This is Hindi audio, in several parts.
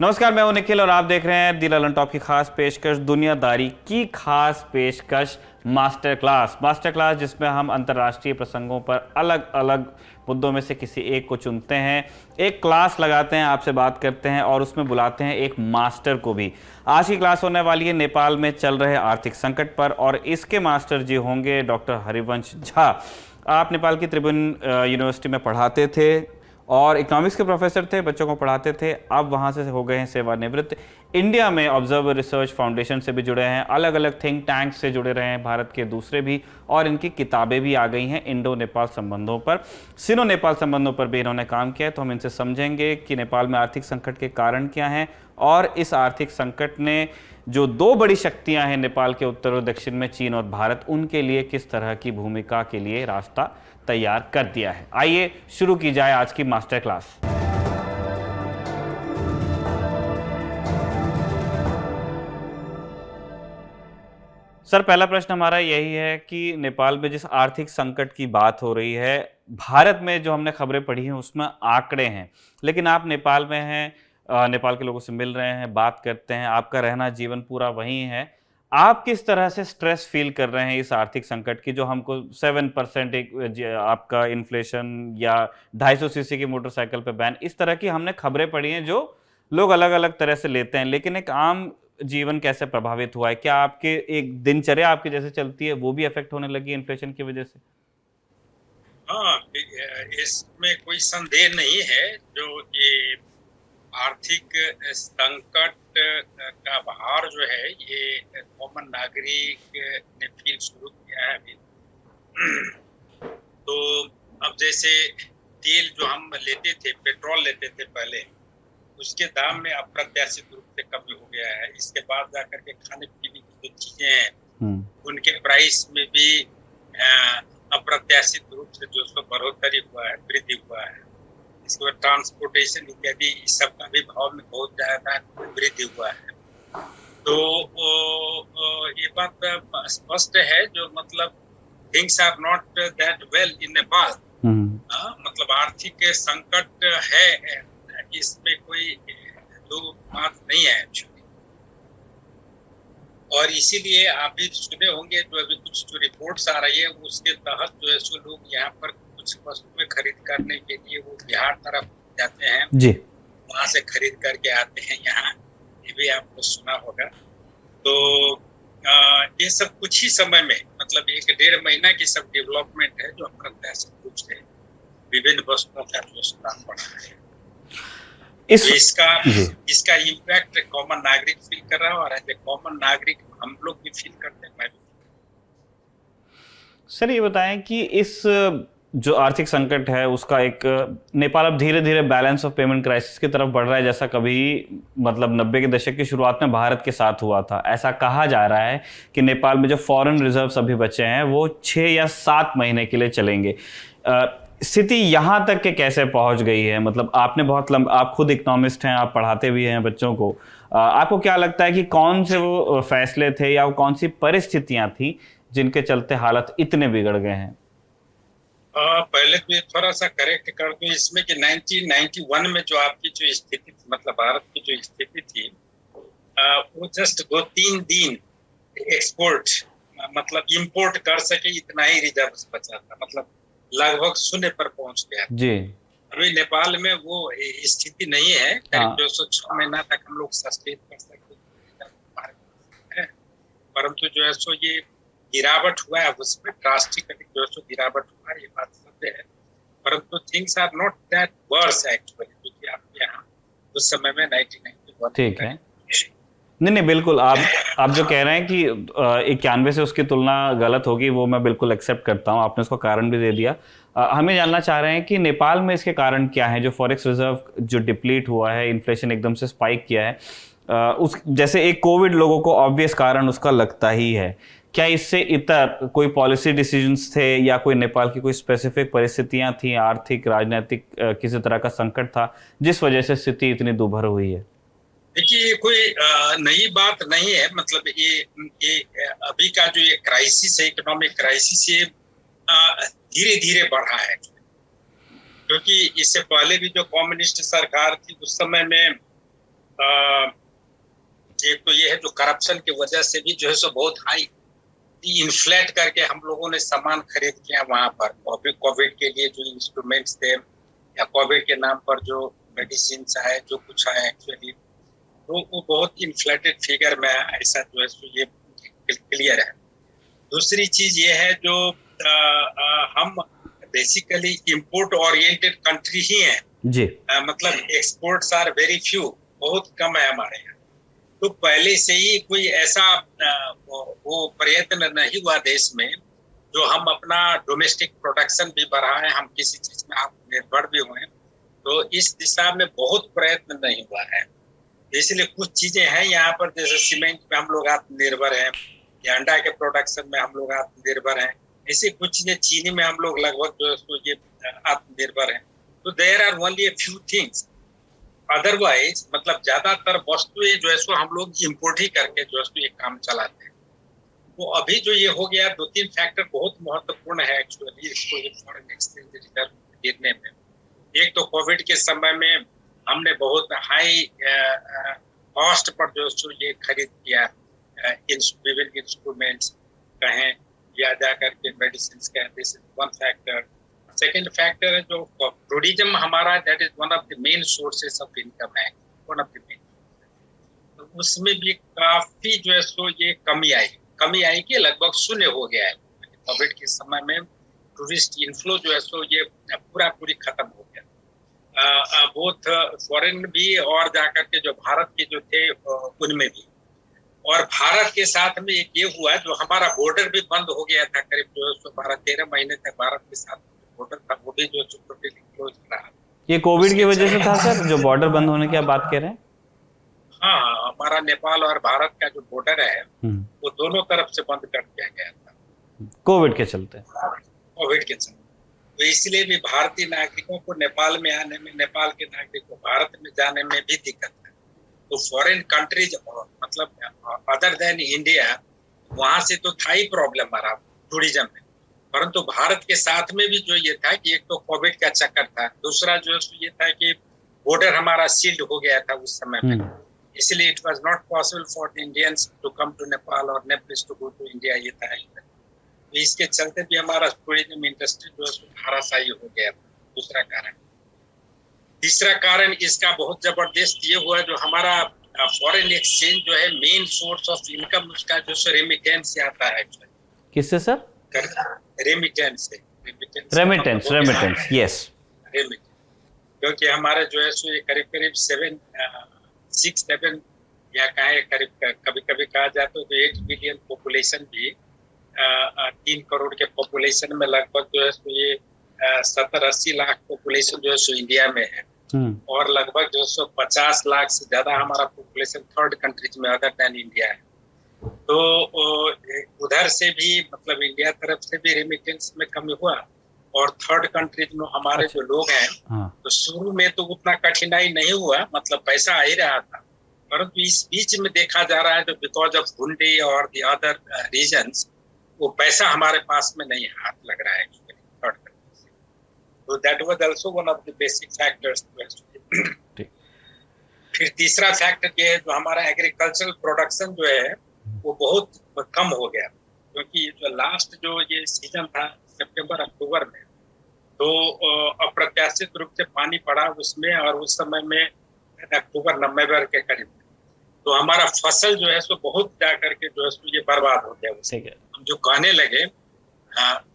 नमस्कार, मैं हूं निखिल और आप देख रहे हैं दी ललन टॉप की खास पेशकश, दुनियादारी की खास पेशकश मास्टर क्लास जिसमें हम अंतर्राष्ट्रीय प्रसंगों पर अलग अलग मुद्दों में से किसी एक को चुनते हैं, एक क्लास लगाते हैं, आपसे बात करते हैं और उसमें बुलाते हैं एक मास्टर को भी। आज की क्लास होने वाली है नेपाल में चल रहे आर्थिक संकट पर और इसके मास्टर जी होंगे डॉक्टर हरिवंश झा। आप नेपाल की त्रिभुवन यूनिवर्सिटी में पढ़ाते थे और इकोनॉमिक्स के प्रोफेसर थे, बच्चों को पढ़ाते थे। अब वहाँ से हो गए हैं सेवानिवृत्त। इंडिया में ऑब्जर्वर रिसर्च फाउंडेशन से भी जुड़े हैं, अलग अलग थिंक टैंक से जुड़े रहे हैं, भारत के दूसरे भी, और इनकी किताबें भी आ गई हैं इंडो नेपाल संबंधों पर, सिनो नेपाल संबंधों पर भी इन्होंने काम किया है। तो हम इनसे समझेंगे कि नेपाल में आर्थिक संकट के कारण क्या हैं और इस आर्थिक संकट ने जो दो बड़ी शक्तियां हैं नेपाल के उत्तर और दक्षिण में, चीन और भारत, उनके लिए किस तरह की भूमिका के लिए रास्ता तैयार कर दिया है। आइए शुरू की जाए आज की मास्टर क्लास। सर, पहला प्रश्न हमारा यही है कि नेपाल में जिस आर्थिक संकट की बात हो रही है, भारत में जो हमने खबरें पढ़ी हैं उसमें आंकड़े हैं, लेकिन आप नेपाल में हैं, नेपाल के लोगों से मिल रहे हैं, बात करते हैं, आपका रहना जीवन पूरा वहीं है। आप किस तरह से स्ट्रेस फील कर रहे हैं इस आर्थिक संकट की, जो हमको 7% एक आपका इन्फ्लेशन या 250 सीसी की मोटरसाइकिल पे बैन, इस तरह की हमने खबरें पढ़ी हैं जो लोग अलग अलग तरह से लेते हैं, लेकिन एक आम जीवन कैसे प्रभावित हुआ है? क्या आपके एक दिनचर्या आपकी जैसे चलती है वो भी अफेक्ट होने लगी इन्फ्लेशन की वजह से? हाँ, इसमें कोई संदेह नहीं है। जो ये आर्थिक संकट का भार जो है ये कॉमन नागरिक ने फील शुरू किया है अभी। तो अब जैसे तेल जो हम लेते थे, पेट्रोल लेते थे पहले, उसके दाम में अप्रत्याशित रूप से कमी हो गया है। इसके बाद जाकर के खाने पीने की जो चीजें हैं उनके प्राइस में भी अप्रत्याशित रूप से जो बढ़ोतरी हुआ है, वृद्धि हुआ है। इसके बाद ट्रांसपोर्टेशन इत्यादि इस सब का भी भाव में बहुत ज्यादा वृद्धि हुआ है। तो ये बात स्पष्ट है, जो मतलब things are not that well in Nepal. मतलब आर्थिक संकट है, इसमें कोई दो बात नहीं है एक्चुअली। और इसीलिए आप भी सुने होंगे जो अभी कुछ जो रिपोर्ट्स आ रही है उसके तहत जो है सो लोग यहाँ पर कुछ वस्तुएं खरीद करने के लिए वो बिहार तरफ जाते हैं जी, वहां से खरीद करके आते हैं यहाँ। ये भी आपको सुना होगा। तो ये सब कुछ ही समय में, मतलब 1-1.5 महीना की सब डेवलपमेंट है जो अप्रत्याशित रूप से विभिन्न वस्तुओं का जो दाम बढ़ा है। तो इसका इम्पैक्ट कॉमन नागरिक फील कर रहा है और एज ए कॉमन नागरिक हम लोग भी फील करते हैं। सर, ये बताएं कि इस जो आर्थिक संकट है उसका एक, नेपाल अब धीरे धीरे बैलेंस ऑफ पेमेंट क्राइसिस की तरफ बढ़ रहा है, जैसा कभी मतलब 90 के दशक की शुरुआत में भारत के साथ हुआ था। ऐसा कहा जा रहा है कि नेपाल में जो फॉरेन रिजर्व्स अभी बचे हैं वो 6 या 7 महीने के लिए चलेंगे। स्थिति यहाँ तक के कैसे पहुंच गई है? मतलब आपने आप खुद इकोनॉमिस्ट हैं, आप पढ़ाते भी हैं बच्चों को। आपको क्या लगता है कि कौन से वो फैसले थे या वो कौन सी परिस्थितियां थी जिनके चलते हालत इतने बिगड़ गए हैं? पहले तो थोड़ा सा करेक्ट कर दूं इसमें कि 1991 में जो आपकी जो स्थिति थी, मतलब भारत की जो स्थिति थी, वो जस्ट 2-3 दिन एक्सपोर्ट मतलब इंपोर्ट कर सके इतना ही रिजर्व बचा था, मतलब लगभग 0 पर पहुंच गया जी। अभी नेपाल में वो स्थिति नहीं है। करीब 206 महीना तक हम लोग सस्टेन कर सकते हैं, परंतु जो है सो ये गिरावट हुआ है, उसमें ड्रास्टिकली जो है गिरावट हुआ है, ये बात सत्य है। परंतु things are not that worse actually, क्योंकि आपके यहाँ उस समय में 1991 ठीक है। नहीं, बिल्कुल आप जो कह रहे हैं कि 91 से उसकी तुलना गलत होगी, वो मैं बिल्कुल एक्सेप्ट करता हूँ। आपने उसको कारण भी दे दिया। हमें जानना चाह रहे हैं कि नेपाल में इसके कारण क्या है, जो फॉरेक्स रिजर्व जो डिप्लीट हुआ है, इन्फ्लेशन एकदम से स्पाइक किया है, उस जैसे एक कोविड लोगों को ऑब्वियस कारण उसका लगता ही है। क्या इससे इतर कोई पॉलिसी डिसीजंस थे या कोई नेपाल की कोई स्पेसिफिक परिस्थितियां थी, आर्थिक राजनीतिक किसी तरह का संकट था जिस वजह से स्थिति इतनी दुभर हुई है? देखिए, कोई नई बात नहीं है। मतलब ये अभी का जो ये क्राइसिस है, इकोनॉमिक क्राइसिस, ये धीरे धीरे बढ़ा है, क्योंकि इससे पहले भी जो कम्युनिस्ट सरकार थी उस समय में एक तो ये है जो करप्शन की वजह से भी जो है सो बहुत हाई इन्फ्लेट करके हम लोगों ने सामान खरीद किया वहां पर। कोविड के लिए जो इंस्ट्रूमेंट्स थे या कोविड के नाम पर जो मेडिसिन आए, जो कुछ आए एक्चुअली, तो वो बहुत इन्फ्लेटेड फिगर में है, ऐसा जो है सो ये क्लियर है। दूसरी चीज ये है जो हम बेसिकली इंपोर्ट ओरिएंटेड कंट्री ही हैं जी। मतलब एक्सपोर्ट्स आर वेरी फ्यू, बहुत कम है हमारे यहाँ। तो पहले से ही कोई ऐसा वो प्रयत्न नहीं हुआ देश में जो हम अपना डोमेस्टिक प्रोडक्शन भी बढ़ाएं, हम किसी चीज में आत्मनिर्भर भी हुए। तो इस दिशा में बहुत प्रयत्न नहीं हुआ है। इसलिए कुछ चीजें हैं यहाँ पर, जैसे सीमेंट में हम लोग आत्मनिर्भर हैं या अंडा के प्रोडक्शन में हम लोग आत्मनिर्भर हैं। ऐसी कुछ चीजें, चीनी में हम लोग लगभग जो है ये आत्मनिर्भर हैं। तो there are only a few things, otherwise मतलब ज्यादातर वस्तुएं जो है सो हम लोग इम्पोर्ट ही करके जो है सो ये काम चलाते हैं। तो अभी जो ये हो गया, 2-3 फैक्टर बहुत महत्वपूर्ण है एक्चुअली इसको फॉरेन एक्सचेंज रिजर्व गिरने में। एक तो कोविड के समय में हमने बहुत हाई कॉस्ट पर जो सो ये खरीद किया विभिन्न इंस्ट्रूमेंट्स कहें या जाकर के मेडिसिन कहें, this is one factor. Second factor है जो टूरिज्म हमारा, that is one of the main sources of income है, वन ऑफ द मेन। तो उसमें भी काफी जो है सो ये कमी आई कि लगभग शून्य हो गया है। कोविड के समय में टूरिस्ट इनफ्लो जो है सो ये पूरी खत्म हो गया। बोथ फॉरेन भी और जाकर के जो भारत के जो थे उनमें भी। और भारत के साथ में एक ये हुआ जो हमारा बॉर्डर भी बंद हो गया था, करीब जो 12-13 महीने तक भारत के साथ बॉर्डर था वो भी जो टोटली क्लोज रहा। ये कोविड की वजह से था सर, जो बॉर्डर बंद होने की आप बात कह रहे हैं? हाँ, हमारा नेपाल और भारत का जो बॉर्डर है वो दोनों तरफ से बंद कर दिया गया था कोविड के चलते। तो इसलिए भी भारतीय नागरिकों को नेपाल में आने में, नेपाल के नागरिकों को भारत में जाने में भी दिक्कत है। तो फॉरेन कंट्रीज मतलब अदर देन इंडिया, वहां से तो था ही प्रॉब्लम आ रहा टूरिज्म में, परंतु भारत के साथ में भी जो ये था कि एक तो कोविड का चक्कर था, दूसरा जो ये था कि बॉर्डर हमारा सील्ड हो गया था उस समय में। इसलिए it was not possible for the Indians to come to Nepal और Nepal to go to India, ये था। तो इसके चलते भी हमारा टूरिज्म इंडस्ट्री जो है धाराशायी हो गया। दूसरा कारण। तीसरा कारण इसका बहुत जबरदस्त ये हुआ जो हमारा फॉरेन एक्सचेंज जो है मेन सोर्स ऑफ इनकम उसका जो रेमिटेंस से आता है। किससे सर? रेमिटेंस से। Remittance yes. क्योंकि हमारे जो है सो ये करीब 6-7 या करीब कभी कहा जाए तो 8 बिलियन पॉपुलेशन भी 3 करोड़ के पॉपुलेशन में लगभग जो है सो ये 70-80 लाख पॉपुलेशन जो है सो इंडिया में है। और लगभग जो सो 50 लाख से ज्यादा हमारा पॉपुलेशन थर्ड कंट्रीज में अदर देन इंडिया है। तो उधर से भी मतलब इंडिया तरफ से भी रेमिटेंस में कमी हुआ और थर्ड कंट्रीज में हमारे जो लोग हैं तो शुरू में तो उतना कठिनाई नहीं हुआ, मतलब पैसा आ ही रहा था, परंतु इस बीच में देखा जा रहा है जो बिकॉज ऑफ हुंडी और द अदर रीजन्स वो पैसा हमारे पास में नहीं हाथ लग रहा है थर्ड कंट्री से। तो that was also one of the basic factors. फिर तीसरा फैक्टर ये है जो हमारा एग्रीकल्चरल प्रोडक्शन जो है वो बहुत कम हो गया, क्योंकि जो लास्ट जो ये सीजन था सितंबर-अक्टूबर में, तो अप्रत्याशित रूप से पानी पड़ा उसमें और उस समय में अक्टूबर-नवंबर के करीब, तो हमारा फसल जो है सो बहुत जा करके जो है सो ये बर्बाद हो गया। हम जो कहने लगे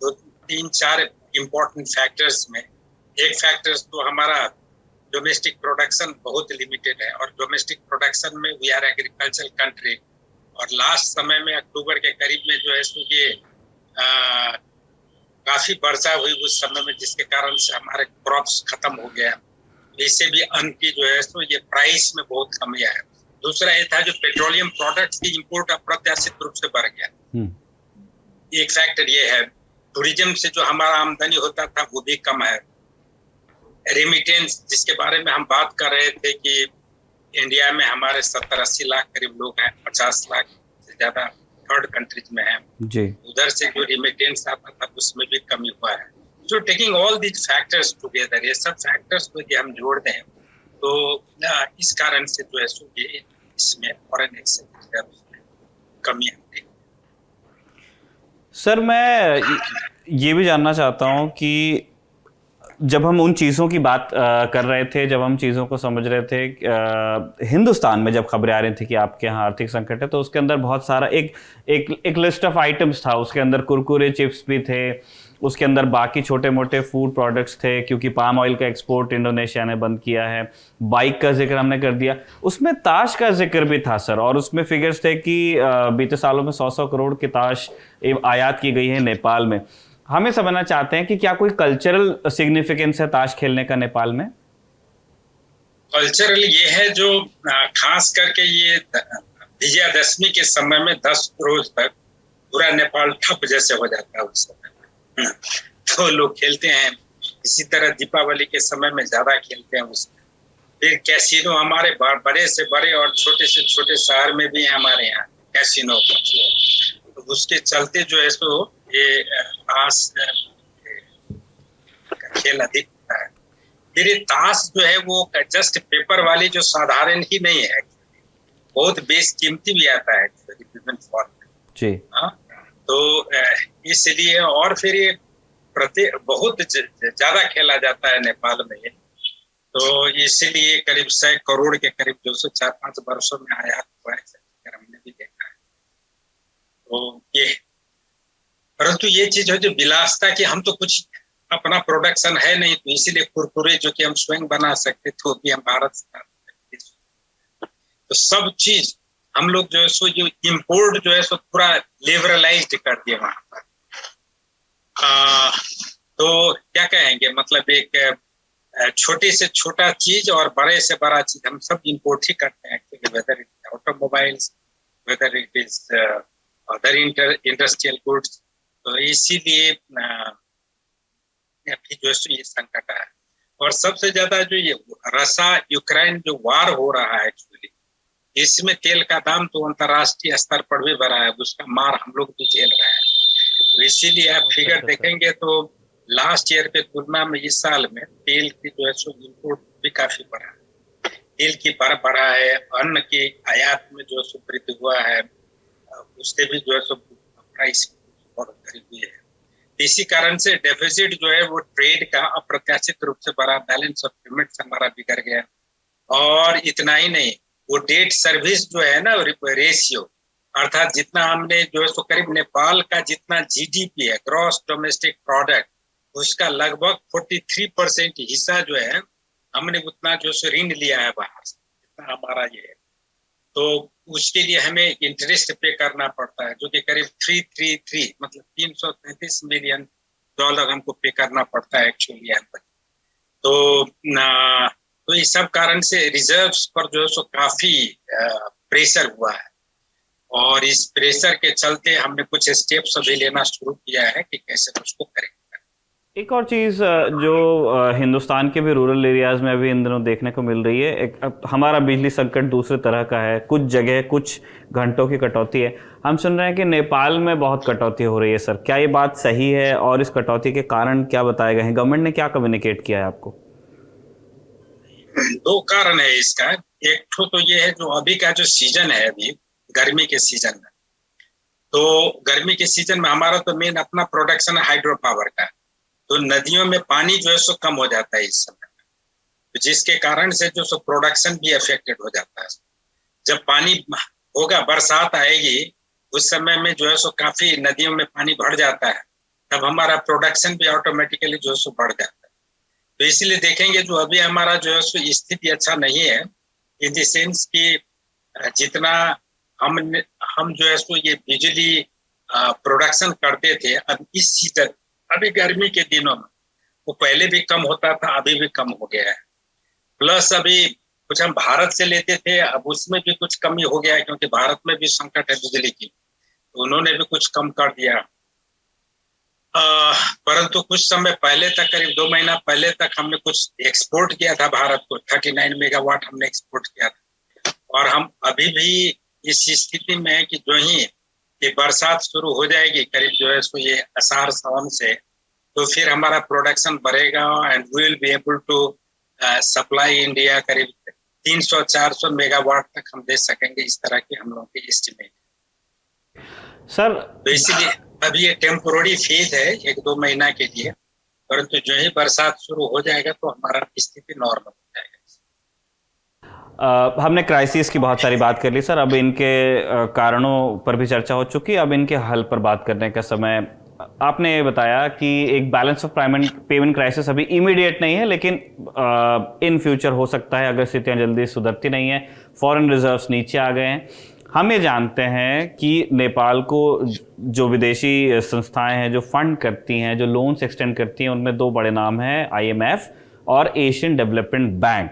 2-3-4 इम्पोर्टेंट फैक्टर्स में, एक फैक्टर्स तो हमारा डोमेस्टिक प्रोडक्शन बहुत लिमिटेड है और डोमेस्टिक प्रोडक्शन में वी आर एग्रीकल्चरल कंट्री, और लास्ट समय में अक्टूबर के करीब में जो है सो ये काफी वर्षा हुई उस समय में, जिसके कारण से हमारे क्रॉप्स खत्म हो गया। इससे भी अन्न की जो है सो ये प्राइस में बहुत कमी आया। दूसरा ये था जो पेट्रोलियम प्रोडक्ट्स की इंपोर्ट अप्रत्याशित रूप से बढ़ गया। एक फैक्टर ये है। टूरिज्म से जो हमारा आमदनी होता था वो भी कम है। रेमिटेंस जिसके बारे में हम बात कर रहे थे कि इंडिया में हमारे 70-80 लाख करीब लोग हैं, 50 लाख से ज्यादा थर्ड कंट्रीज में हैं जी। उधर से जो रेमिटेंस आता था उसमें भी कमी हुआ है। जो taking all these factors together, ये सब फैक्टर्स को हम जोड़ दें तो इस कारण से जो है सो ये इसमें फॉरेन एक्सचेंज रिजर्व में कमी आती है। सर मैं ये भी जानना चाहता हूँ कि जब हम उन चीज़ों की बात कर रहे थे, जब हम चीज़ों को समझ रहे थे, हिंदुस्तान में जब खबरें आ रही थी कि आपके यहाँ आर्थिक संकट है, तो उसके अंदर बहुत सारा एक लिस्ट ऑफ आइटम्स था। उसके अंदर कुरकुरे चिप्स भी थे, उसके अंदर बाकी छोटे मोटे फूड प्रोडक्ट्स थे, क्योंकि पाम ऑयल का एक्सपोर्ट इंडोनेशिया ने बंद किया है। बाइक का जिक्र हमने कर दिया, उसमें ताश का जिक्र भी था सर, और उसमें फिगर्स थे कि बीते सालों में 100 करोड़ की ताश आयात की गई है नेपाल में। हमें समझना चाहते हैं कि क्या कोई कल्चरल सिग्निफिकेंस है ताश खेलने का नेपाल में? कल्चरल ये है जो खास करके ये विजयादशमी के समय में 10 रोज तक पूरा नेपाल ठप जैसे हो जाता है उस समय में। तो लोग खेलते हैं। इसी तरह दीपावली के समय में ज्यादा खेलते हैं उसमें। फिर कैसीनो हमारे बड़े से बड़े और छोटे से छोटे शहर में भी है हमारे यहाँ कैसीनो। तो उसके चलते जो है सो ये ताश का खेल अधिक होता है। फिर ये ताश जो है वो जस्ट पेपर वाली जो साधारण ही नहीं है, बहुत बेशकीमती भी आता है विभिन्न फॉर्म में जी। हाँ, तो इसलिए और फिर ये बहुत ज्यादा खेला जाता है नेपाल में। तो इसीलिए करीब 100 करोड़ के करीब 4-5 वर्षों में आयात हुआ है, हमने भी देखा है। तो ये परंतु ये चीज है जो विलासता की, हम तो कुछ अपना प्रोडक्शन है नहीं, तो इसीलिए कुरकुरे जो कि हम स्वयं बना सकते थे भी हम भारत से। तो सब चीज हम लोग जो है सो जो इम्पोर्ट जो है सो पूरा लिबरलाइज्ड कर दिए वहां पर। तो क्या कहेंगे, मतलब एक छोटे से छोटा चीज और बड़े से बड़ा चीज हम सब इम्पोर्ट ही करते हैं actually, whether it is automobiles, whether it is other industrial goods. तो इसीलिए जो है ये संकट है। और सबसे ज्यादा जो ये रसा यूक्रेन जो वार हो रहा है एक्चुअली, इसमें तेल का दाम तो अंतरराष्ट्रीय स्तर पर भी बढ़ा है, उसका मार हम लोग भी झेल रहे हैं। तो इसीलिए आप फिगर देखेंगे तो लास्ट ईयर पे तुलना में इस साल में तेल की जो है सो इम्पोर्ट भी काफी बढ़ा है, तेल की बढ़ा है, अन्न की आयात में जो है सो वृद्धि हुआ है, उससे भी जो है सो प्राइस बढ़ोतरी हुई है। इसी कारण से डेफिसिट जो है वो ट्रेड का अप्रत्याशित रूप से बढ़ा, बैलेंस ऑफ पेमेंट हमारा बिगड़ गया। और इतना ही नहीं, वो डेट सर्विस जो है ना रेशियो, अर्थात जितना हमने जो है सो करीब नेपाल का जितना जीडीपी है, ग्रॉस डोमेस्टिक प्रोडक्ट, उसका लगभग 43% हिस्सा जो है हमने उतना जो है ऋण लिया है बाहर से, जितना हमारा ये है। तो उसके लिए हमें इंटरेस्ट पे करना पड़ता है, जो कि करीब 333 मतलब $333 मिलियन हमको पे करना पड़ता है एक्चुअली यहाँ पर। तो इस सब कारण से रिजर्व्स पर जो है सो काफी प्रेशर हुआ है, और इस प्रेशर के चलते हमने कुछ स्टेप्स अभी लेना शुरू किया है कि कैसे उसको करें। एक और चीज़ जो हिंदुस्तान के भी रूरल एरियाज़ में अभी इन दिनों देखने को मिल रही है, हमारा बिजली संकट दूसरे तरह का है। कुछ जगह कुछ घंटों की कटौती है। हम सुन रहे हैं कि नेपाल में बहुत कटौती हो रही है सर, क्या ये बात सही है? और इस कटौती के कारण क्या बताए गए हैं? गवर्नमेंट ने क्या कम्युनिकेट किया है आपको? 2 कारण है इसका। एक तो ये है जो अभी का जो सीजन है, अभी गर्मी के सीजन में, तो गर्मी के सीजन में हमारा तो मेन अपना प्रोडक्शन है हाइड्रो पावर का, तो नदियों में पानी जो है सो कम हो जाता है इस समय, तो जिसके कारण से जो सो प्रोडक्शन भी अफेक्टेड हो जाता है। जब पानी होगा, बरसात आएगी, उस समय में जो है सो काफी नदियों में पानी बढ़ जाता है, तब हमारा प्रोडक्शन भी ऑटोमेटिकली जो है सो बढ़ जाता है। तो इसलिए देखेंगे जो अभी हमारा जो है सो स्थिति अच्छा नहीं है, इन द सेंस कि जितना हम जो है सो ये बिजली प्रोडक्शन करते थे, अब इस सीजन अभी गर्मी के दिनों में वो पहले भी कम होता था, अभी भी कम हो गया है। प्लस अभी कुछ हम भारत से लेते थे, अब उसमें भी कुछ कमी हो गया है, क्योंकि भारत में भी संकट है बिजली की, तो उन्होंने भी कुछ कम कर दिया। परंतु कुछ समय पहले तक, करीब 2 महीना पहले तक हमने कुछ एक्सपोर्ट किया था भारत को, 39 मेगावाट हमने एक्सपोर्ट किया था। और हम अभी भी इस स्थिति में है कि जो ही ये बरसात शुरू हो जाएगी करीब जो है सो ये आषाढ़ सावन से, तो फिर हमारा प्रोडक्शन बढ़ेगा and we will be able to supply India करीब 300-400 मेगावाट तक हम दे सकेंगे, इस तरह की हम लोगों की एस्टिमेट। सर तो इसीलिए अभी ये टेम्पोररी फेज है 1-2 महीना के लिए, परंतु जो ही बरसात शुरू हो जाएगा तो हमारा स्थिति नॉर्मल हो जाएगा। हमने क्राइसिस की बहुत सारी बात कर ली सर, अब इनके कारणों पर भी चर्चा हो चुकी, अब इनके हल पर बात करने का समय। आपने बताया कि एक बैलेंस ऑफ पेमेंट क्राइसिस अभी इमीडिएट नहीं है, लेकिन इन फ्यूचर हो सकता है अगर स्थितियां जल्दी सुधरती नहीं है। फॉरेन रिजर्व्स नीचे आ गए हैं। हम ये जानते हैं कि नेपाल को जो विदेशी संस्थाएं हैं जो फंड करती हैं, जो लोन्स एक्सटेंड करती हैं, उनमें दो बड़े नाम हैं, IMF और एशियन डेवलपमेंट बैंक।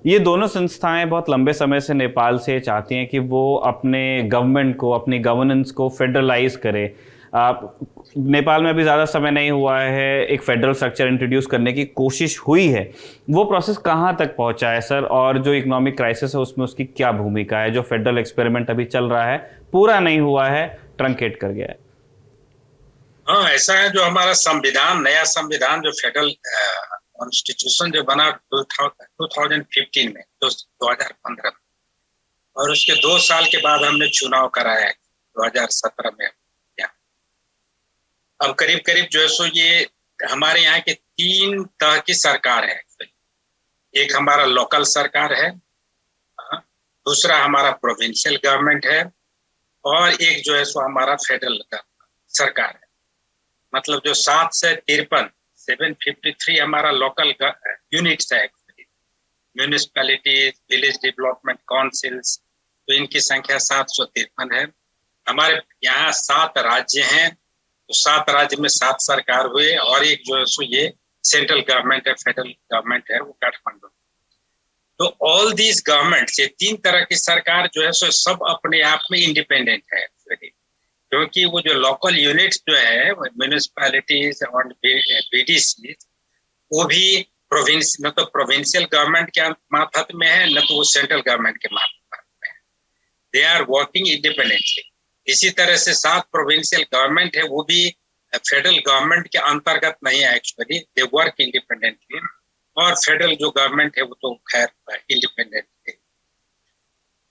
ये दोनों संस्थाएं बहुत लंबे समय से नेपाल से चाहती हैं कि वो अपने गवर्नमेंट को, अपनी गवर्नेंस को फेडरलाइज करे। नेपाल में अभी ज़्यादा समय नहीं हुआ है, एक फेडरल स्ट्रक्चर इंट्रोड्यूस करने की कोशिश हुई है। वो प्रोसेस कहाँ तक पहुंचा है सर, और जो इकोनॉमिक क्राइसिस है उसमें उसकी क्या भूमिका है? जो फेडरल एक्सपेरिमेंट अभी चल रहा है, पूरा नहीं हुआ है, ट्रंकेट कर गया है। हाँ, ऐसा है। जो हमारा संविधान, नया संविधान जो फेडरल कॉन्स्टिट्यूशन जो बना 2015 में, 2015 में, और उसके 2 साल के बाद हमने चुनाव कराया 2017 में। अब करीब करीब जो है सो ये हमारे यहाँ के 3 तरह की सरकार है। एक हमारा लोकल सरकार है, दूसरा हमारा प्रोविंशियल गवर्नमेंट है, और एक जो है सो हमारा फेडरल सरकार है। मतलब जो 7 से 53 753 हमारा लोकल यूनिट्स है, म्यूनिसिपैलिटीज, विलेज डेवलपमेंट काउंसिल्स, तो इनकी संख्या 753 है। हमारे यहाँ 7 राज्य हैं, तो 7 राज्य में 7 सरकार हुए, और एक जो है सो ये सेंट्रल गवर्नमेंट है, फेडरल गवर्नमेंट है, वो काठमांडू। तो ऑल दीज गवर्नमेंट, ये 3 तरह की सरकार जो है सो सब अपने आप में इंडिपेंडेंट है, क्योंकि वो जो लोकल यूनिट्स जो है, म्यूनिसिपैलिटीज और बीडीसी, वो भी प्रोविंस न तो प्रोविंशियल गवर्नमेंट के मातहत में है, न तो वो सेंट्रल गवर्नमेंट के मातहत में है। They are working independently. इसी तरह से 7 प्रोविंशियल गवर्नमेंट है, वो भी फेडरल गवर्नमेंट के अंतर्गत नहीं है, एक्चुअली दे वर्क इंडिपेंडेंटली। और फेडरल जो गवर्नमेंट है वो तो खैर इंडिपेंडेंट है।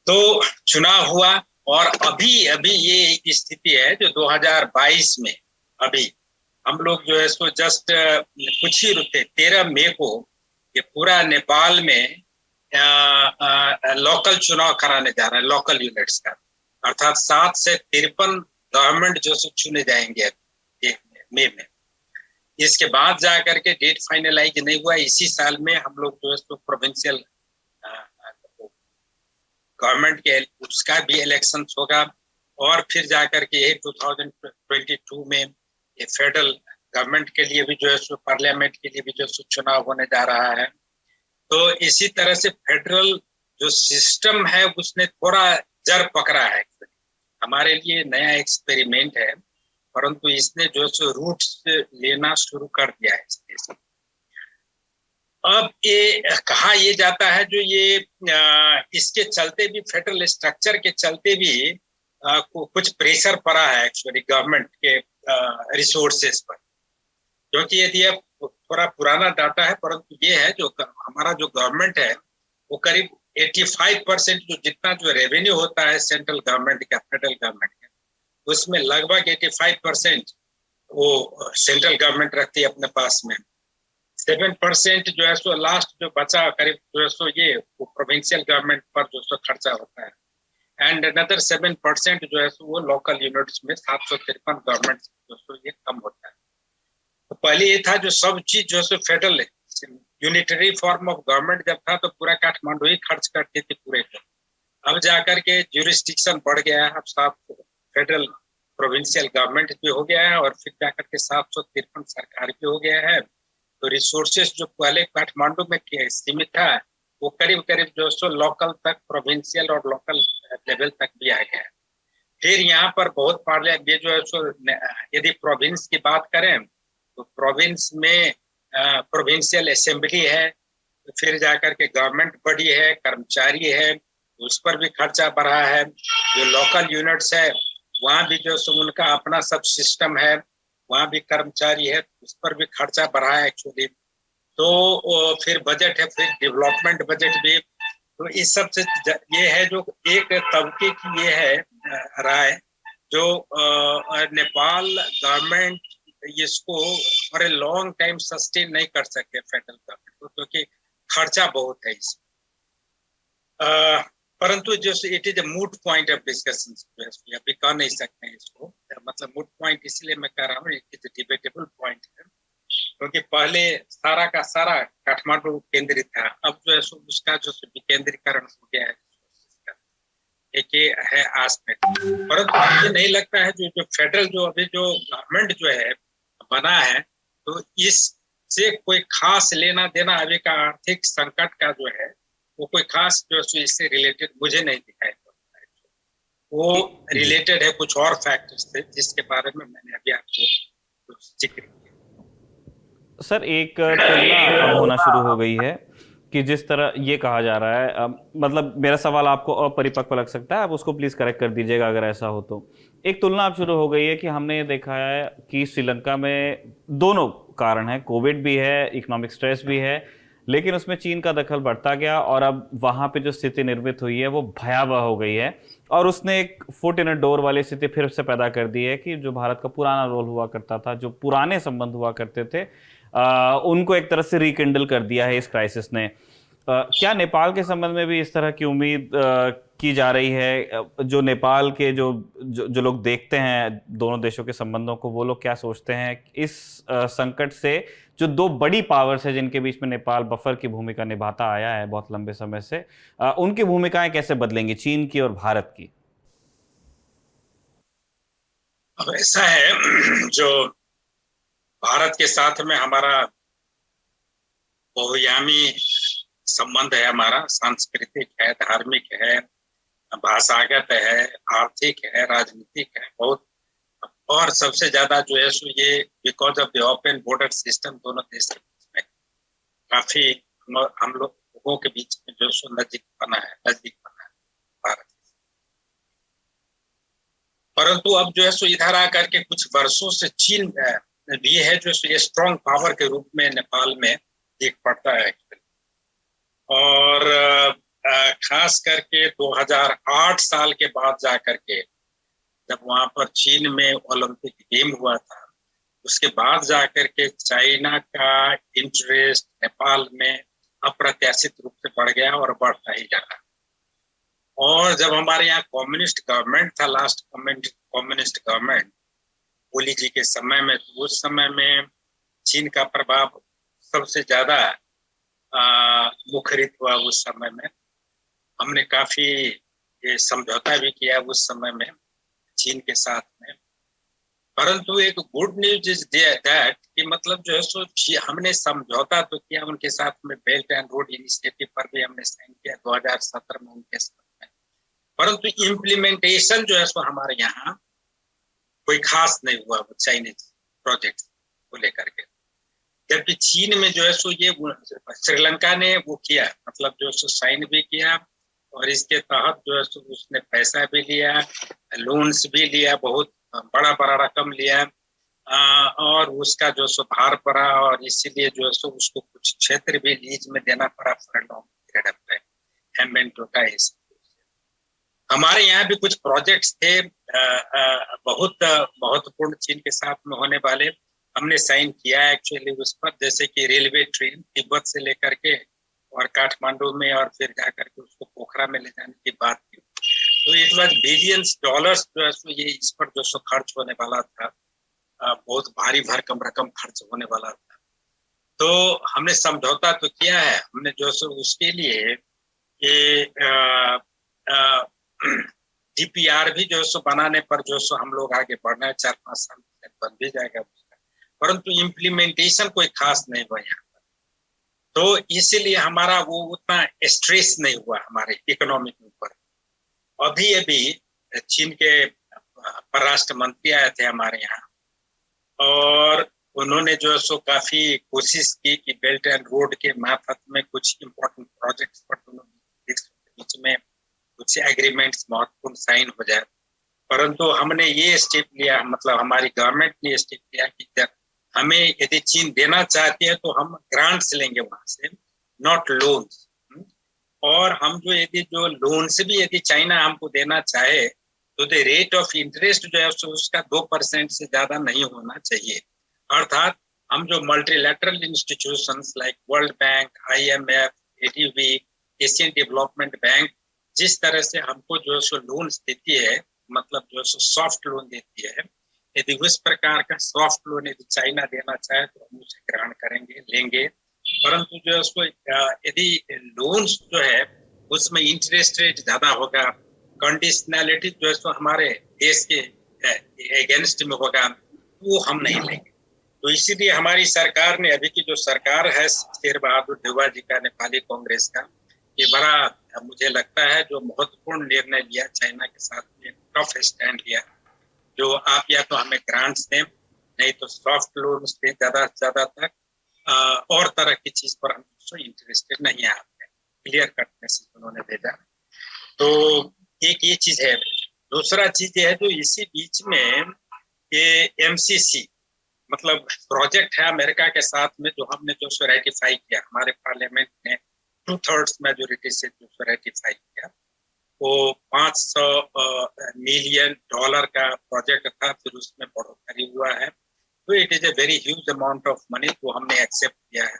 तो चुनाव हुआ, और अभी ये स्थिति है जो 2022 में, अभी हम लोग जो है सो जस्ट कुछ ही रुपए 13 मई को ये पूरा नेपाल में लोकल चुनाव कराने जा रहे हैं, लोकल यूनिट्स का। अर्थात 7 से 53 गवर्नमेंट जो सो चुने जाएंगे मई में। इसके बाद जाकर के डेट फाइनलाइज नहीं हुआ। इसी साल में हम लोग जो है सो प्रोविंशियल गवर्नमेंट के उसका भी इलेक्शन होगा, और फिर जाकर के 2022 में ये फेडरल गवर्नमेंट के लिए भी जो है सो, पार्लियामेंट के लिए भी जो चुनाव होने जा रहा है। तो इसी तरह से फेडरल जो सिस्टम है उसने थोड़ा जड़ पकड़ा है। हमारे लिए नया एक्सपेरिमेंट है, परंतु इसने जो है रूट्स लेना शुरू कर दिया है। अब ये कहा ये जाता है जो ये इसके चलते भी, फेडरल स्ट्रक्चर के चलते भी कुछ प्रेशर पड़ा है एक्चुअली गवर्नमेंट के रिसोर्सेस पर। क्योंकि यदि थोड़ा पुराना डाटा है, परंतु ये है जो हमारा जो गवर्नमेंट है वो करीब 85% जो जितना जो रेवेन्यू होता है सेंट्रल गवर्नमेंट का, फेडरल गवर्नमेंट का, उसमें लगभग 85% वो सेंट्रल गवर्नमेंट रखती है अपने पास में। 7% जो है सो लास्ट जो बचा करीब जो है सो ये वो प्रोविंशियल गवर्नमेंट पर जो सो खर्चा होता है, एंड अनदर 7% जो है सो वो लोकल यूनिट्स में 753 गवर्नमेंट जो सो ये कम होता है। तो पहले ये था जो सब चीज जो so federal unitary form of government जब था तो पूरा काठमांडू ही खर्च करती थी पूरे को। अब जाकर के ज्यूरिस्डिक्शन बढ़ गया है, अब 7 फेडरल प्रोविंशियल गवर्नमेंट भी हो गया है, और फिर जाकर के 753 सरकार भी हो गया है। तो रिसोर्सेस जो पहले काठमांडू में सीमित था वो करीब करीब जो सो लोकल तक, प्रोविंशियल और लोकल लेवल तक भी आ गया है। फिर यहाँ पर बहुत ये जो है सो यदि प्रोविंस की बात करें तो प्रोविंस में प्रोविंशियल असेंबली है, तो फिर जाकर के गवर्नमेंट बड़ी है, कर्मचारी है, उस पर भी खर्चा बढ़ा है। जो लोकल यूनिट्स है वहाँ भी जो सो उनका अपना सब सिस्टम है, वहाँ भी कर्मचारी है, उस पर भी खर्चा बढ़ा है एक्चुअली। तो फिर बजट है, फिर डेवलपमेंट बजट भी। तो इस सब से ये है जो एक तबके की ये है राय, जो नेपाल गवर्नमेंट इसको for a long time sustain नहीं कर सके फेडरल गवर्नमेंट को, क्योंकि खर्चा बहुत है इसमें। परंतु जो it is a mood point of discussion, अभी कह नहीं सकते हैं इसको, मतलब मूड पॉइंट इसलिए मैं कह रहा हूँ, इट इज डिबेटेबल पॉइंट है, क्योंकि पहले सारा का सारा काठमांडू केंद्रित था, अब जो है उसका जो विकेंद्रीकरण हो गया है, एक ये है आस्पेक्ट। परंतु मुझे नहीं लगता है जो फेडरल जो अभी जो गवर्नमेंट जो है बना है, तो इससे कोई खास लेना देना अभी का आर्थिक संकट का जो है वो कोई खास जो इससे रिलेटेड मुझे नहीं दिखाई पड़ता है। वो रिलेटेड है कुछ और फैक्टर्स से जिसके बारे में मैंने अभी आपको कुछ जिक्र किया। सर एक तुलना अब होना शुरू हो गई है कि जिस तरह ये कहा जा रहा है, मतलब मेरा सवाल आपको अपरिपक्व लग सकता है, आप उसको प्लीज करेक्ट कर दीजिएगा अगर ऐसा हो तो। एक तुलना अब शुरू हो गई है कि हमने ये देखा है कि श्रीलंका में दोनों कारण है, कोविड भी है, इकोनॉमिक स्ट्रेस भी है, लेकिन उसमें चीन का दखल बढ़ता गया और अब वहां पे जो स्थिति निर्मित हुई है वो भयावह हो गई है, और उसने एक फुट इन डोर वाली स्थिति फिर से पैदा कर दी है कि जो भारत का पुराना रोल हुआ करता था, जो पुराने संबंध हुआ करते थे, उनको एक तरह से रिकिंडल कर दिया है इस क्राइसिस ने। क्या नेपाल के संबंध में भी इस तरह की उम्मीद की जा रही है? जो नेपाल के जो लोग देखते हैं दोनों देशों के संबंधों को, वो लोग क्या सोचते हैं इस संकट से? जो दो बड़ी पावर्स है जिनके बीच में नेपाल बफर की भूमिका निभाता आया है बहुत लंबे समय से, उनकी भूमिकाएं कैसे बदलेंगी, चीन की और भारत की? अब ऐसा है, जो भारत के साथ में हमारा बहुआयामी संबंध है, हमारा सांस्कृतिक है, धार्मिक है, भाषागत है, आर्थिक है, राजनीतिक है, बहुत। और सबसे ज्यादा जो है सो ये because of the open border system दोनों देश के बीच में काफी हम लोगों के बीच में जो सो नजदीक बना है भारत। परंतु अब जो है सो इधर आकर के कुछ वर्षों से चीन भी है जो ये स्ट्रॉन्ग पावर के रूप में नेपाल में दिख पड़ता है। और खास करके 2008 साल के बाद जाकर के, जब वहां पर चीन में ओलंपिक गेम हुआ था, उसके बाद जाकर के चाइना का इंटरेस्ट नेपाल में अप्रत्याशित रूप से बढ़ गया और बढ़ता ही जा रहा। और जब हमारे यहाँ कम्युनिस्ट गवर्नमेंट था, लास्ट कम्युनिस्ट गवर्नमेंट ओली जी के समय में, तो उस समय में चीन का प्रभाव सबसे ज्यादा मुखरित हुआ। उस समय में हमने काफी ये समझौता भी किया उस समय में चीन के साथ में। परंतु एक गुड न्यूज इज दैट कि मतलब जो है सो हमने समझौता तो किया उनके साथ में, बेल्ट एंड रोड इनिशिएटिव पर भी हमने साइन किया 2017 में उनके साथ में, परंतु इम्प्लीमेंटेशन जो है सो हमारे यहाँ कोई खास नहीं हुआ चाइनीज प्रोजेक्ट को लेकर के। जबकि चीन में जो है सो ये श्रीलंका ने वो किया, मतलब जो सो साइन भी किया, और इसके तहत जो है सो उसने पैसा भी लिया, लोन्स भी लिया, बहुत बड़ा बड़ा रकम लिया, और उसका जो सो भार पड़ा, और इसीलिए जो है सो उसको कुछ क्षेत्र भी लीज में देना पड़ा for long period of time. हमारे यहाँ भी कुछ प्रोजेक्ट्स थे बहुत महत्वपूर्ण चीन के साथ में होने वाले, हमने साइन किया है एक्चुअली उस पर, जैसे कि रेलवे ट्रेन तिब्बत से लेकर के और काठमांडू में, और फिर जाकर के उसको पोखरा में ले जाने की बात की। तो इट वाज बिलियंस डॉलर्स जो है सो ये इस पर जो सो खर्च होने वाला था, बहुत भारी भरकम रकम खर्च होने वाला था। तो हमने समझौता तो किया है, हमने जो सो उसके लिए ये डीपीआर भी जो सो बनाने पर जो सो हम लोग आगे बढ़ना है, 4-5 साल में बन भी जाएगा उसका, परंतु इम्प्लीमेंटेशन कोई खास नहीं हुआ यहाँ पर। तो इसीलिए हमारा वो उतना स्ट्रेस नहीं हुआ हमारे इकोनॉमिक ऊपर। अभी चीन के परराष्ट्र मंत्री आए थे हमारे यहाँ, और उन्होंने जो है सो काफी कोशिश की कि बेल्ट एंड रोड के मार्फत में कुछ इम्पोर्टेंट प्रोजेक्ट्स पर दोनों देशों के बीच में कुछ एग्रीमेंट्स महत्वपूर्ण साइन हो जाए। परंतु हमने ये स्टेप लिया, मतलब हमारी गवर्नमेंट ने स्टेप लिया कि हमें यदि चीन देना चाहती है तो हम ग्रांट्स लेंगे वहां से, नॉट लोन्स। और हम जो यदि जो लोन से भी यदि चाइना हमको देना चाहे तो द रेट ऑफ इंटरेस्ट जो है उसका 2% से ज्यादा नहीं होना चाहिए। अर्थात हम जो multilateral institutions like world bank, IMF, ADB, Asian development bank जिस तरह से हमको जो है लोन देती है, मतलब जो है सॉफ्ट लोन देती है, यदि उस प्रकार का सॉफ्ट लोन यदि चाइना देना चाहे तो हम उसे ग्रहण करेंगे, लेंगे। परंतु जो है उसको यदि लोन्स जो है उसमें इंटरेस्ट रेट ज्यादा होगा, कंडीशनैलिटी जो है सो हमारे देश के अगेंस्ट में होगा, वो हम नहीं लेंगे। तो इसीलिए हमारी सरकार ने, अभी की जो सरकार है शेर बहादुर देउवा जी का, नेपाली कांग्रेस का, ये बड़ा मुझे लगता है जो महत्वपूर्ण निर्णय लिया, चाइना के साथ में टफ स्टैंड लिया, जो आप या तो हमें ग्रांट्स दें, नहीं तो सॉफ्ट लोन दें ज्यादा से ज्यादा तक, और तरह की चीज पर हम इंटरेस्टेड नहीं है। आपने क्लियर कट मैसेज उन्होंने भेजा। तो एक ये चीज है। दूसरा चीज ये है जो इसी बीच में ये MCC मतलब प्रोजेक्ट है अमेरिका के साथ में, जो हमने जो रेटिफाई किया हमारे पार्लियामेंट ने 2/3 मेजोरिटी से जो रेटिफाई किया, वो $500 मिलियन का प्रोजेक्ट था, फिर उसमें बढ़ोतरी हुआ है। तो it is a very huge amount of money, वो हमने एक्सेप्ट किया है।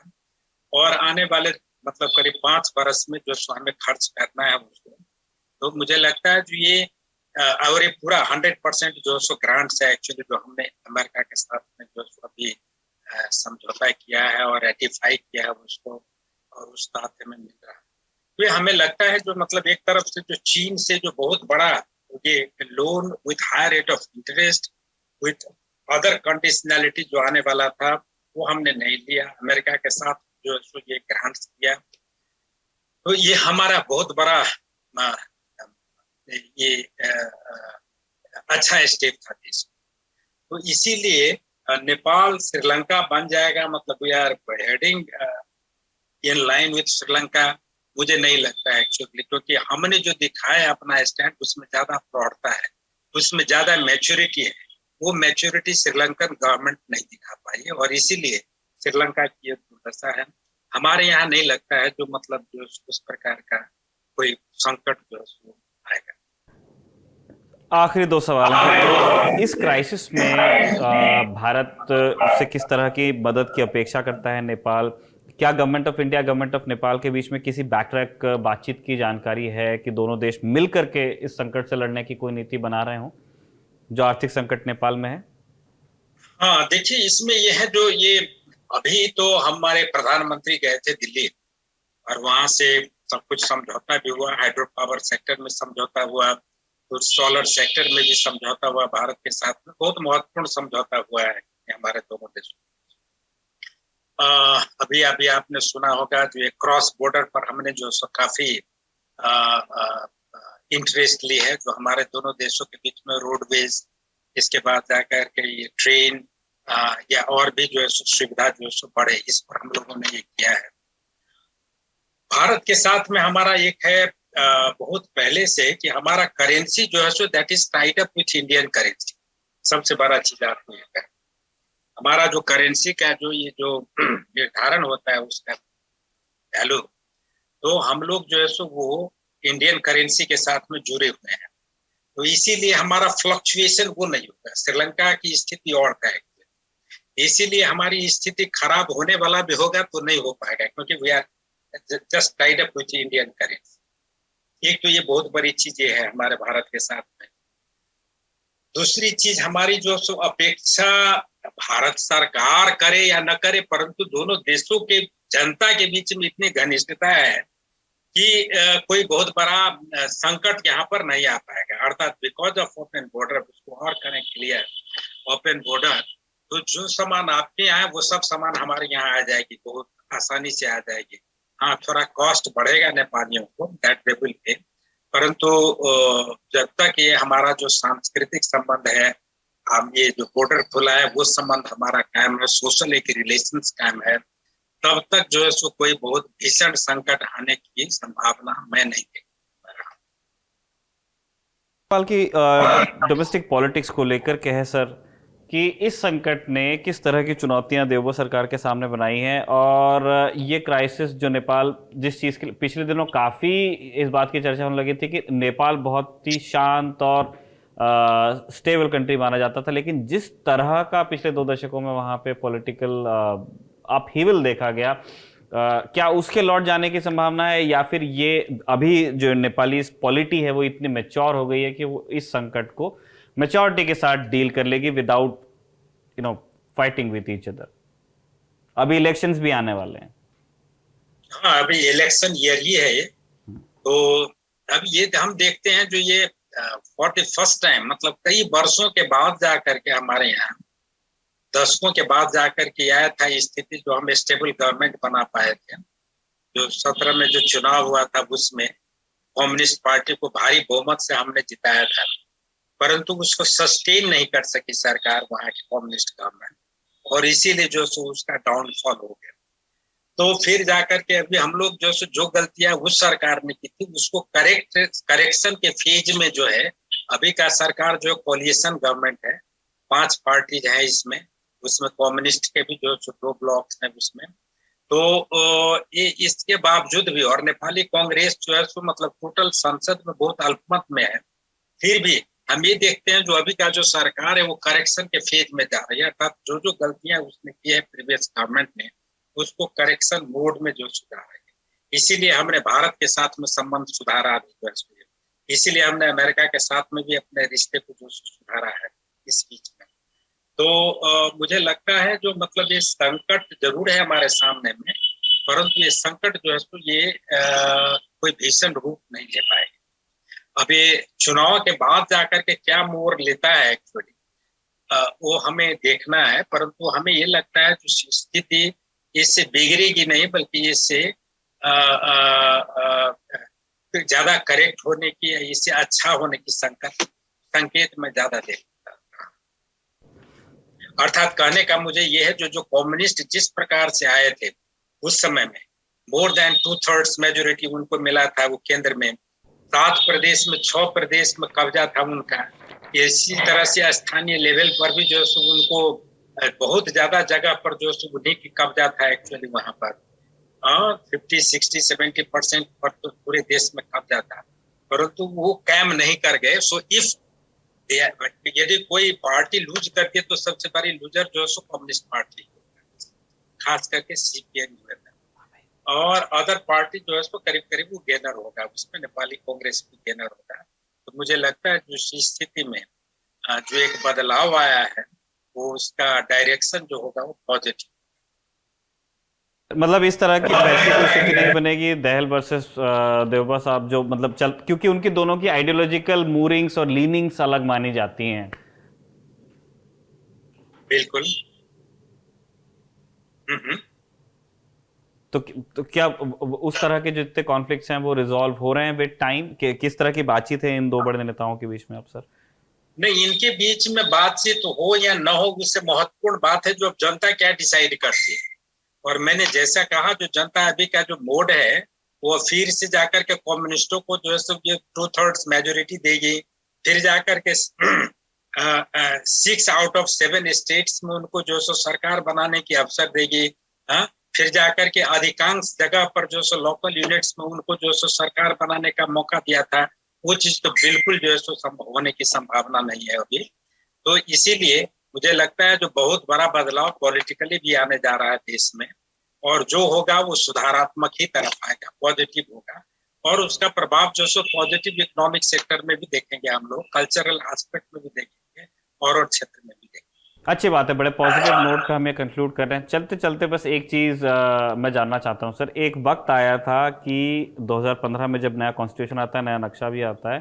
और आने वाले मतलब करीब 5 वर्ष में जो हमें खर्च करना है उसको, तो मुझे लगता है जो ये और ये पूरा 100% जो सो ग्रांट्स है एक्चुअली जो हमने अमेरिका के साथ में जो अभी समझौता किया है और रेटिफाई किया है उसको, और उस खाते में मिल रहा है। तो ये हमें लगता है जो मतलब एक तरफ से जो चीन से जो बहुत बड़ा ये loan with high rate of interest with other conditionality जो आने वाला था, वो हमने नहीं लिया। अमेरिका के साथ जो ये ग्रांट्स किया, तो ये हमारा बहुत बड़ा ये अच्छा स्टेप था देश। तो इसीलिए नेपाल श्रीलंका बन जाएगा, मतलब we are heading in line with Sri Lanka, मुझे नहीं लगता है एक्चुअली, क्योंकि हमने जो दिखाया अपना स्टैंड उसमें ज्यादा प्रौढ़ता है, उसमें ज्यादा मैच्योरिटी है। वो मैच्योरिटी श्रीलंकन गवर्नमेंट नहीं दिखा पाई है, और इसीलिए श्रीलंका की दुर्दशा है। हमारे यहाँ नहीं लगता है जो मतलब जो उस प्रकार का कोई संकट जो आएगा। आखिरी दो सवाल हैं। तो इस क्राइसिस में भारत से किस तरह की मदद की अपेक्षा करता है नेपाल? क्या government of India, government of Nepal के बीच में किसी बैकट्रैक बातचीत की जानकारी है कि दोनों देश मिल करके इस संकट से लड़ने की कोई नीति बना रहे हों, जो आर्थिक संकट नेपाल में है? हाँ, देखिए इसमें यह है जो ये अभी तो हमारे प्रधानमंत्री गए थे दिल्ली, और वहां से सब कुछ समझौता भी हुआ, हाइड्रो पावर सेक्टर में समझौता हुआ, तो सोलर सेक्टर में भी समझौता हुआ भारत के साथ में, बहुत महत्वपूर्ण समझौता हुआ है हमारे दोनों देशों। अभी अभी आपने सुना होगा जो ये क्रॉस बॉर्डर पर हमने जो काफी इंटरेस्ट ली है, जो हमारे दोनों देशों के बीच में रोडवेज, इसके बाद जाकर के ये ट्रेन या और भी जो है सुविधा जो है बढ़े, इस पर हम लोगों ने ये किया है। भारत के साथ में हमारा एक है बहुत पहले से कि हमारा करेंसी जो है so that is tied up with Indian currency. सबसे बड़ा चीज आपको ये है, हमारा जो करेंसी का जो ये जो निर्धारण होता है उसका वैल्यू, तो हम लोग जो है सो वो इंडियन करेंसी के साथ में जुड़े हुए हैं, तो इसीलिए हमारा फ्लक्चुएशन वो नहीं होता। श्रीलंका की स्थिति और है, इसीलिए हमारी स्थिति खराब होने वाला भी होगा तो नहीं हो पाएगा, क्योंकि we are just tied up with Indian currency. एक तो ये बहुत बड़ी चीज ये है हमारे भारत के साथ में। दूसरी चीज हमारी जो सो अपेक्षा भारत सरकार करे या न करे, परंतु दोनों देशों के जनता के बीच में इतनी घनिष्ठता है कि कोई बहुत बड़ा संकट यहाँ पर नहीं आ पाएगा। अर्थात बिकॉज ऑफ ओपन बॉर्डर, उसको और करें क्लियर, ओपन बॉर्डर, तो जो सामान आपके यहाँ है वो सब सामान हमारे यहाँ आ जाएगी, बहुत आसानी से आ जाएगी। हाँ, थोड़ा कॉस्ट बढ़ेगा नेपालियों को, दैट दे विल पे, परंतु जब तक ये हमारा जो सांस्कृतिक संबंध है, हम ये जो बॉर्डर खुला है वो संबंध हमारा कायम है, सोशल एक रिलेशंस कायम है, तब तक जो है सो कोई बहुत भीषण संकट आने की संभावना मैं नहीं देखता। नेपाल की डोमेस्टिक पॉलिटिक्स को लेकर के है सर, कि इस संकट ने किस तरह की चुनौतियां देवबंद सरकार के सामने बनाई हैं, और ये क्राइसिस जो नेपाल जिस चीज़ के पिछले दिनों काफ़ी इस बात की चर्चा होने लगी थी कि नेपाल बहुत ही शांत और स्टेबल कंट्री माना जाता था, लेकिन जिस तरह का पिछले 2 दशकों में वहाँ पे पॉलिटिकल अपहीवल देखा गया, क्या उसके लौट जाने की संभावना है, या फिर ये अभी जो नेपाली पॉलिटी है वो इतनी मैच्योर हो गई है कि वो इस संकट को मैच्योरिटी के साथ डील कर लेगी without fighting with each other? अभी इलेक्शंस भी आने वाले हैं। हाँ, अभी इलेक्शन ईयर ही है ये। तो अब ये हम देखते हैं जो ये फॉर द फर्स्ट टाइम, मतलब कई वर्षों के बाद जा करके हमारे यहाँ, दशकों के बाद जाकर के आया था स्थिति जो हम स्टेबल गवर्नमेंट बना पाए थे। जो 17 में जो चुनाव हुआ था उसमें कम्युनिस्ट पार्टी को भारी बहुमत से हमने जिताया था, परंतु उसको सस्टेन नहीं कर सकी सरकार, वहां की कम्युनिस्ट गवर्नमेंट, और इसीलिए जो सो उसका डाउनफॉल हो गया। तो फिर जाकर के अभी हम लोग जो गलतियां उस सरकार ने की थी उसको करेक्शन के फेज में जो है अभी का सरकार जो कोलिएशन गवर्नमेंट है, 5 पार्टीज है इसमें, उसमें कम्युनिस्ट के भी जो 2 ब्लॉक्स हैं उसमें। तो ये इसके बावजूद भी, और नेपाली कांग्रेस जो है सो मतलब टोटल संसद में बहुत अल्पमत में है, फिर भी हम ये देखते हैं जो अभी का जो सरकार है वो करेक्शन के फेज में जा रही है, अर्थात जो जो गलतियां उसने की है प्रीवियस गवर्नमेंट ने उसको करेक्शन मोड में जो सुधार है। इसीलिए हमने भारत के साथ में संबंध सुधारा, इसीलिए हमने अमेरिका के साथ में भी अपने रिश्ते को जो सुधारा है इस बीच में। तो मुझे लगता है जो मतलब ये संकट जरूर है हमारे सामने में, परंतु ये संकट जो है तो ये कोई भीषण रूप नहीं ले पाएगी। अभी चुनाव के बाद जाकर के क्या मोड़ लेता है एक्चुअली वो हमें देखना है, परंतु हमें ये लगता है जो स्थिति इससे बिगड़ेगी नहीं, बल्कि इससे ज्यादा करेक्ट होने की, इससे अच्छा होने की संकेत में ज्यादा देखता हूं। अर्थात कहने का मुझे ये है जो कम्युनिस्ट जिस प्रकार से आए थे उस समय में, मोर देन 2/3 मेजोरिटी उनको मिला था वो केंद्र में, 7 प्रदेश में 6 प्रदेश में कब्जा था उनका। इसी तरह से स्थानीय लेवल पर भी जो उनको बहुत ज्यादा जगह पर जो उन्हीं की कब्जा था एक्चुअली वहां पर। 50, 60, 70% पर तो पूरे देश में कब्जा था, परंतु वो कायम नहीं कर गए। सो इफ यदि कोई पार्टी लूज करके तो सबसे बड़ी लूजर जो सो कम्युनिस्ट पार्टी, खास करके सीपीएम और अदर पार्टी जो है उसको करीब करीब वो गेनर होगा, उसमें नेपाली कांग्रेस भी गेनर होगा। तो मुझे लगता है जो स्थिति में जो एक बदलाव आया है वो उसका डायरेक्शन जो होगा वो पॉजिटिव। मतलब इस तरह की वैसी कोई स्थिति नहीं बनेगी दहल वर्सेस देवबा साहब, जो मतलब चल, क्योंकि उनकी दोनों की आइडियोलॉजिकल मूरिंग्स और लीनिंग्स अलग मानी जाती हैं। बिल्कुल। तो क्या उस तरह के जितने कॉन्फ्लिक्ट्स हैं वो रिजॉल्व हो रहे हैं विद टाइम? किस तरह की बातचीत है इन 2 बड़े नेताओं के बीच में अब सर? नहीं, इनके बीच में बातचीत हो या न हो उससे महत्वपूर्ण बात है जो जनता क्या डिसाइड करती है। और मैंने जैसा कहा जो जनता अभी का जो मोड है वो फिर से जाकर के कम्युनिस्टों को जो है सब ये 2/3 मेजोरिटी देगी, फिर जाकर के 6 आउट ऑफ 7 स्टेट्स में उनको जो सो सरकार बनाने की अवसर देगी। फिर जाकर के अधिकांश जगह पर जो सो लोकल यूनिट्स में उनको जो सो सरकार बनाने का मौका दिया था, वो चीज तो बिल्कुल जो है सो होने की संभावना नहीं है अभी। तो इसीलिए मुझे लगता है जो बहुत बड़ा बदलाव पॉलिटिकली भी आने जा रहा है देश में, और जो होगा वो सुधारात्मक ही तरफ आएगा, पॉजिटिव होगा, और उसका प्रभाव जो सो पॉजिटिव इकोनॉमिक सेक्टर में भी देखेंगे हम लोग, कल्चरल एस्पेक्ट में भी देखेंगे और क्षेत्र में भी देखेंगे। अच्छी बात है, बड़े पॉजिटिव नोट पे हम ये कंक्लूड कर रहे हैं। चलते चलते बस एक चीज़ मैं जानना चाहता हूँ सर। एक वक्त आया था कि 2015 में जब नया कॉन्स्टिट्यूशन आता है, नया नक्शा भी आता है,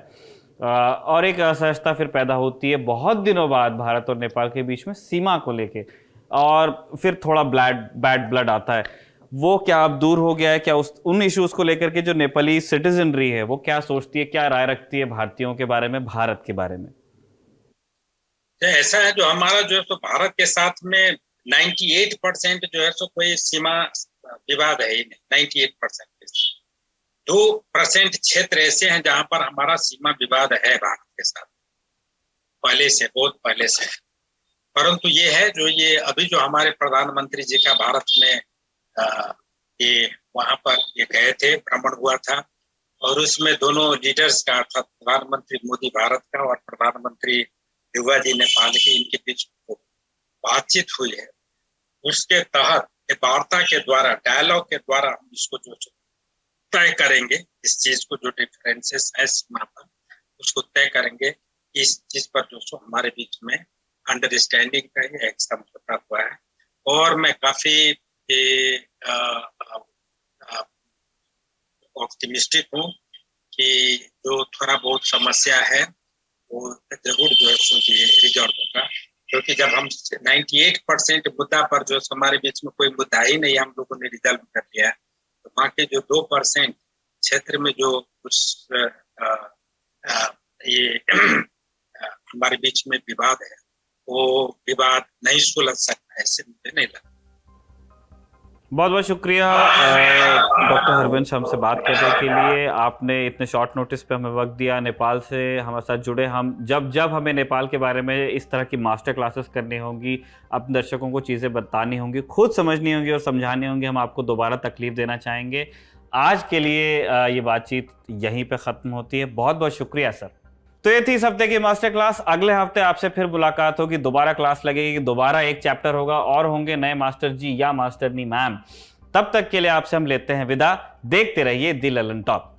और एक असहजता फिर पैदा होती है बहुत दिनों बाद भारत और नेपाल के बीच में सीमा को लेके, और फिर थोड़ा बैड ब्लड आता है। वो क्या अब दूर हो गया है? क्या उन इश्यूज को लेकर के जो नेपाली सिटीजनरी है वो क्या सोचती है, क्या राय रखती है भारतीयों के बारे में, भारत के बारे में? ऐसा है जो हमारा जो है तो भारत के साथ में 98% जो है सो कोई सीमा विवाद है ही नहीं। 98% 2% क्षेत्र ऐसे हैं जहां पर हमारा सीमा विवाद है भारत के साथ, पहले से, बहुत पहले से। परंतु ये है जो ये अभी जो हमारे प्रधानमंत्री जी का भारत में ये वहां पर ये गए थे, भ्रमण हुआ था, और उसमें दोनों लीडर्स का अर्थात प्रधानमंत्री मोदी भारत का और प्रधानमंत्री युवा जी नेपाल के, इनके बीच बातचीत हुई है। उसके तहत वार्ता के द्वारा, डायलॉग के द्वारा हम इसको जो तय करेंगे, इस चीज को जो डिफरेंसेस है सीमा पर उसको तय करेंगे। इस चीज पर जो सो हमारे बीच में अंडरस्टैंडिंग का ही एक समझौता हुआ है, और मैं काफी ऑप्टिमिस्टिक हूँ कि जो थोड़ा बहुत समस्या है वो जरूर जो है सो ये रिजॉल्व होगा, क्योंकि जब हम 98% मुद्दा पर जो हमारे बीच में कोई मुद्दा ही नहीं हम लोगों ने रिजॉल्व कर लिया है, तो वहाँ के जो 2% क्षेत्र में जो कुछ ये हमारे बीच में विवाद है, वो विवाद नहीं सुलझ सकता, ऐसे मुझे नहीं लगता। बहुत बहुत शुक्रिया डॉक्टर हरबंश हमसे बात करने के लिए। आपने इतने शॉर्ट नोटिस पे हमें वक्त दिया, नेपाल से हमारे साथ जुड़े। हम जब हमें नेपाल के बारे में इस तरह की मास्टर क्लासेस करनी होंगी, अपने दर्शकों को चीज़ें बतानी होंगी, खुद समझनी होंगी और समझानी होंगी, हम आपको दोबारा तकलीफ देना चाहेंगे। आज के लिए ये बातचीत यहीं पर ख़त्म होती है। बहुत बहुत शुक्रिया सर। तो ये थी इस हफ्ते की मास्टर क्लास। अगले हफ्ते आपसे फिर मुलाकात होगी, दोबारा क्लास लगेगी, दोबारा एक चैप्टर होगा और होंगे नए मास्टर जी या मास्टरनी मैम। तब तक के लिए आपसे हम लेते हैं विदा। देखते रहिए दी ललन टॉप।